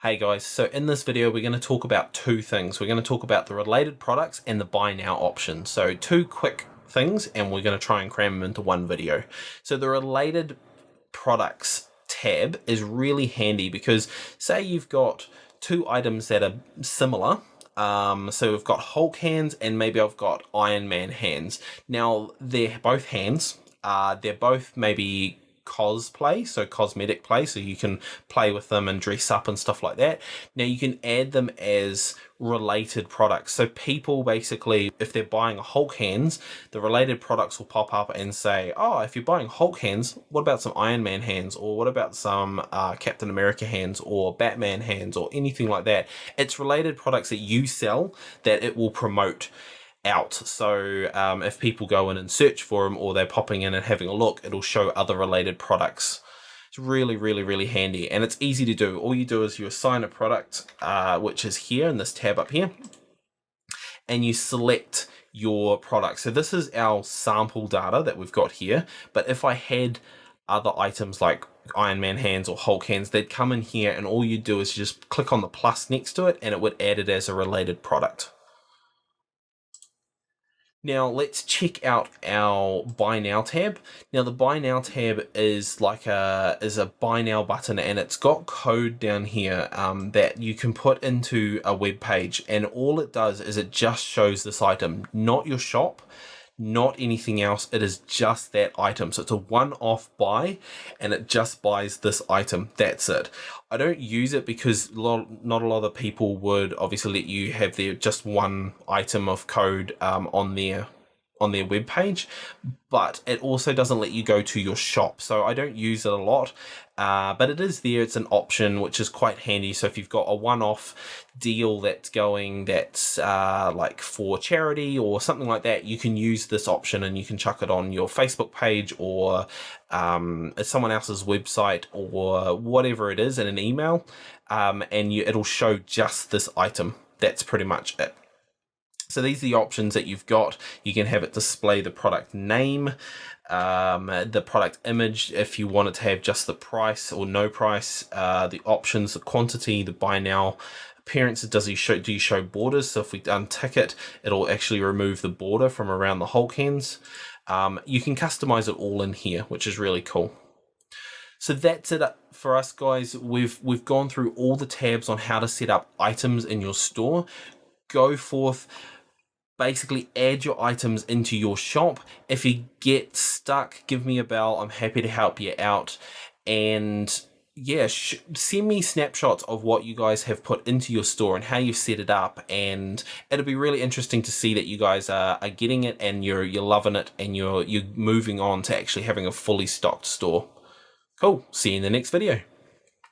Hey guys, so in this video we're going to talk about two things. We're going to talk about the related products and the buy now option. So two quick things and we're going to try and cram them into one video. So the related products tab is really handy because say you've got two items that are similar. So we've got Hulk hands and maybe I've got Iron Man hands. Now they're both hands. They're both maybe cosplay, so cosmetic play, so you can play with them and dress up and stuff like that. Now you can add them as related products. So people basically, if they're buying Hulk hands, the related products will pop up and say, oh, if you're buying Hulk hands, what about some Iron Man hands? Or what about some Captain America hands or Batman hands or anything like that? It's related products that you sell that it will promote out. So if people go in and search for them or they're popping in and having a look, it'll show other related products. It's really handy and it's easy to do. All you do is you assign a product, which is here in this tab up here, and you select your product. So this is our sample data that we've got here. But if I had other items like Iron Man hands or Hulk hands, they'd come in here and all you do is just click on the plus next to it and it would add it as a related product. Now let's check out our Buy Now tab. Now the Buy Now tab is like a Buy Now button, and it's got code down here that you can put into a web page, and all it does is it just shows this item, not your shop, not anything else. It is just that item. So it's a one-off buy and it just buys this item. That's it. I don't use it because not a lot of people would obviously let you have their just one item of code on their web page, but it also doesn't let you go to your shop. So I don't use it a lot, but it is there. It's an option, which is quite handy. So if you've got a one-off deal that's like for charity or something like that, you can use this option and you can chuck it on your Facebook page or someone else's website or whatever it is in an email, and it'll show just this item. That's pretty much it. So these are the options that you've got. You can have it display the product name, the product image if you wanted to have just the price or no price, the options, the quantity, the buy now appearance. Do you show borders? So if we untick it, it'll actually remove the border from around the Hulk hands. You can customize it all in here, which is really cool. So that's it for us, guys. We've gone through all the tabs on how to set up items in your store. Go forth, basically add your items into your shop. If you get stuck, give me a bell. I'm happy to help you out. And yeah, send me snapshots of what you guys have put into your store and how you've set it up. And it'll be really interesting to see that you guys are getting it and you're loving it and you're moving on to actually having a fully stocked store. Cool. See you in the next video.